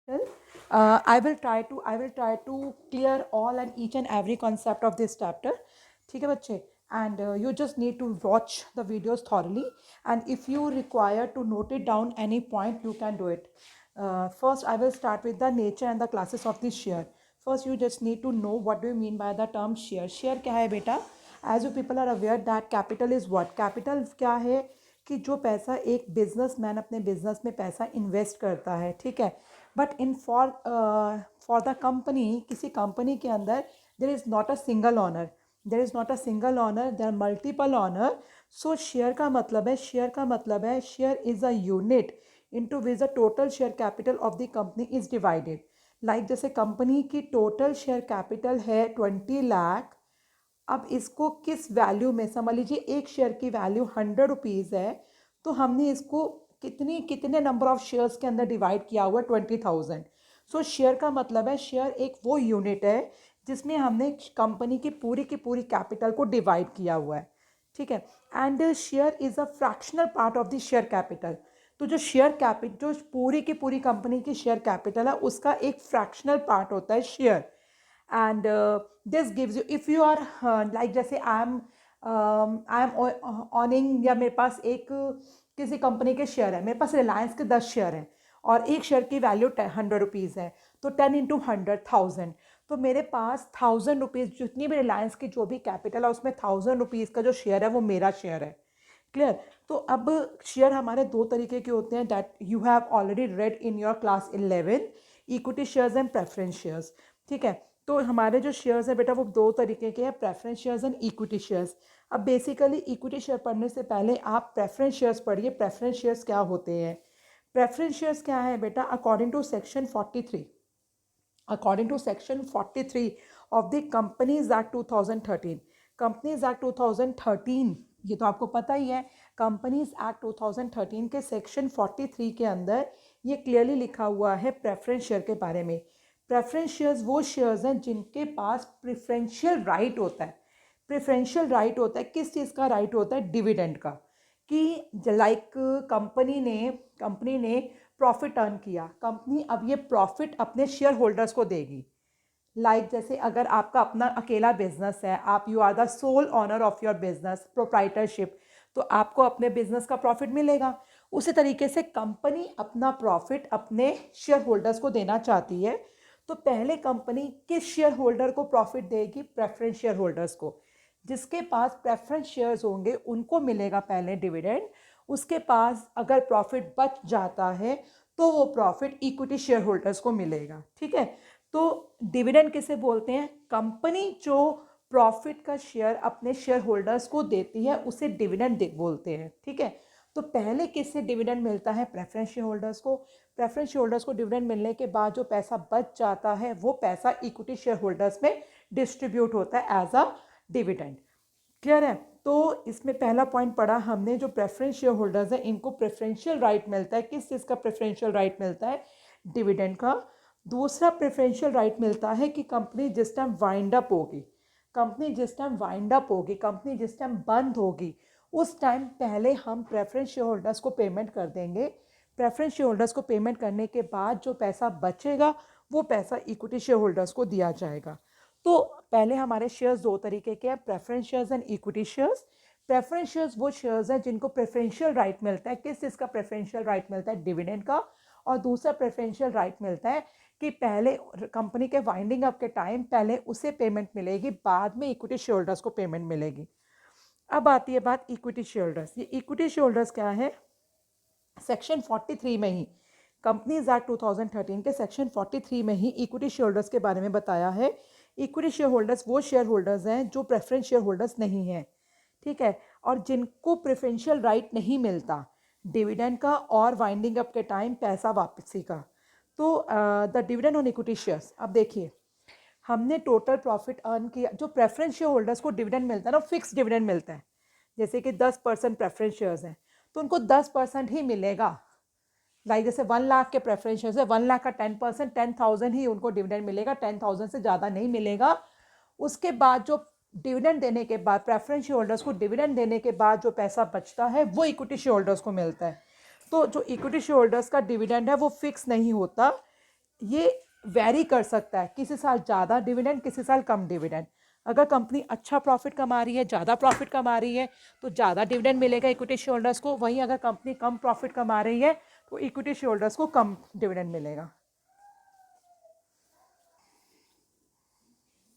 I will try to clear all and each and every concept of this chapter. ठीक है बच्चे? And you just need to watch the videos thoroughly, and if you require to note it down any point, you can do it. First I will start with the nature and the classes of this share. First you just need to know what do you mean by the term share. Share क्या है बेटा? As you people are aware that capital is what? Capital क्या है कि जो पैसा एक businessman अपने बिजनेस में पैसा इन्वेस्ट करता है, ठीक है. But in for the company, किसी कंपनी के अंदर there is not a single owner, there is not a single owner, there are multiple owner. So share का मतलब है, share is a unit into which the total share capital of the company is divided. Like जैसे company की total share capital है 20 लाख. अब इसको किस value में, समझ लीजिए एक शेयर की वैल्यू 100 रुपीज़ है, तो हमने इसको कितने नंबर ऑफ शेयर्स के अंदर डिवाइड किया हुआ है? 20,000. सो शेयर का मतलब है, शेयर एक वो यूनिट है जिसमें हमने कंपनी की पूरी कैपिटल को डिवाइड किया हुआ है, ठीक है. And share is a fractional part of the share capital. तो जो जो पूरी की पूरी कंपनी की शेयर कैपिटल है उसका एक फ्रैक्शनल पार्ट होता है share. And this gives you, if you are like जैसे आई एम ऑनिंग, या मेरे पास एक किसी कंपनी के शेयर है, मेरे पास रिलायंस के 10 शेयर हैं और एक शेयर की वैल्यू 100 रुपीज़ है, तो 10 इंटू 100,000. तो मेरे पास 1,000 रुपीज़, जितनी भी रिलायंस की जो भी कैपिटल है उसमें 1,000 रुपीज़ का जो शेयर है वो मेरा शेयर है. क्लियर? तो अब शेयर हमारे दो तरीके के होते हैं, that you have already red in your class 11, equity shares and preference shares, ठीक है. तो हमारे जो शेयर्स हैं बेटा वो दो तरीके के हैं, preference shares and equity shares. अब बेसिकली इक्विटी शेयर पढ़ने से पहले आप प्रेफरेंस शेयर्स पढ़िए. प्रेफरेंस शेयर्स क्या होते हैं? प्रेफरेंस शेयर्स क्या है बेटा? According to section 43, according to section 43 of the companies act 2013. Companies act 2013, ये तो आपको पता ही है. कंपनीज एक्ट 2013 के सेक्शन 43 के अंदर ये क्लियरली लिखा हुआ है प्रेफरेंस शेयर के बारे में. प्रेफरेंस शेयर्स वो शेयर्स हैं जिनके पास प्रेफरेंशियल राइट होता है. प्रेफरेंशियल राइट होता है किस चीज़ का? राइट होता है डिविडेंड का. कि लाइक कंपनी ने प्रॉफिट अर्न किया, कंपनी अब ये प्रॉफिट अपने शेयर होल्डर्स को देगी. लाइक जैसे अगर आपका अपना अकेला बिजनेस है, आप you are the sole owner of your business, proprietorship, तो आपको अपने बिजनेस का प्रॉफिट मिलेगा. उसी तरीके से कंपनी अपना प्रॉफिट अपने शेयर होल्डर्स को देना चाहती है, तो पहले कंपनी किस शेयर होल्डर को प्रॉफिट देगी? प्रेफरेंस शेयर होल्डर्स को. जिसके पास प्रेफरेंस शेयर्स होंगे उनको मिलेगा पहले डिविडेंड. उसके पास अगर प्रॉफिट बच जाता है तो वो प्रॉफिट इक्विटी शेयर होल्डर्स को मिलेगा, ठीक है. तो डिविडेंड किसे बोलते हैं? कंपनी जो प्रॉफिट का शेयर अपने शेयर होल्डर्स को देती है उसे डिविडेंड बोलते हैं, ठीक है. तो पहले किससे डिविडेंड मिलता है? प्रेफरेंस शेयर होल्डर्स को. प्रेफरेंस शेयर होल्डर्स को डिविडेंड मिलने के बाद जो पैसा बच जाता है वो पैसा इक्विटी शेयर होल्डर्स में डिस्ट्रीब्यूट होता है एज अ डिविडेंड. क्लियर है? तो इसमें पहला पॉइंट पढ़ा हमने, जो प्रेफरेंस शेयर होल्डर्स हैं इनको प्रेफरेंशियल राइट मिलता है. किस चीज़ का प्रेफरेंशियल राइट मिलता है? डिविडेंड का. दूसरा प्रेफरेंशियल राइट मिलता है कि कंपनी जिस टाइम वाइंड अप होगी, कंपनी जिस टाइम बंद होगी, उस टाइम पहले हम प्रेफरेंस शेयर होल्डर्स को पेमेंट कर देंगे. प्रेफरेंस शेयर होल्डर्स को पेमेंट करने के बाद जो पैसा बचेगा वो पैसा इक्विटी शेयर होल्डर्स को दिया जाएगा. तो पहले हमारे शेयर्स दो तरीके के हैं, preference shares and equity shares. Preference shares वो शेयर्स हैं जिनको प्रेफरेंशियल राइट मिलता है. किस चीज़ का प्रेफरेंशियल राइट मिलता है? डिविडेंड का. और दूसरा प्रेफरेंशियल राइट मिलता है कि पहले कंपनी के वाइंडिंग अप के टाइम पहले उसे पेमेंट मिलेगी, बाद में इक्विटी शेयर होल्डर्स को पेमेंट मिलेगी. अब आती है बात इक्विटी शेयर होल्डर्स. ये इक्विटी शेयर होल्डर्स क्या है? सेक्शन 43 में ही, कंपनीज एक्ट 2013 के सेक्शन 43 में ही इक्विटी शेयर होल्डर्स के बारे में बताया है. इक्विटी शेयर होल्डर्स वो शेयर होल्डर्स हैं जो प्रेफरेंस शेयर होल्डर्स नहीं हैं, ठीक है, और जिनको प्रेफरेंशियल राइट नहीं मिलता डिविडेंड का और वाइंडिंग अप के टाइम पैसा वापसी का. तो the dividend on equity shares. अब देखिए, हमने टोटल प्रॉफिट अर्न किया. जो प्रेफरेंस शेयर होल्डर्स को डिविडेंड मिलता है ना, फिक्स डिविडेंड मिलता है. जैसे कि 10% प्रेफरेंस शेयर्स हैं तो उनको 10% ही मिलेगा. लाइक जैसे 1 लाख के प्रेफरेंस शेयर्स है, 1 लाख का 10%, 10,000 ही उनको डिविडेंड मिलेगा, 10,000 से ज़्यादा नहीं मिलेगा. उसके बाद जो डिविडेंड देने के बाद, प्रेफरेंस शेयर होल्डर्स को डिविडेंड देने के बाद जो पैसा बचता है वो इक्विटी शेयर होल्डर्स को मिलता है. तो जो इक्विटी शेयर होल्डर्स का डिविडेंड है वो फिक्स नहीं होता. ये वेरी कर सकता है, किसी साल ज़्यादा डिविडेंड, किसी साल कम डिविडेंड। अगर कंपनी अच्छा प्रॉफिट कमा रही है, ज़्यादा प्रॉफिट कमा रही है, तो ज़्यादा डिविडेंड मिलेगा इक्विटी शेयर होल्डर्स को। वहीं अगर कंपनी कम प्रॉफिट कमा रही है तो इक्विटी शेयर होल्डर्स को कम डिविडेंड मिलेगा।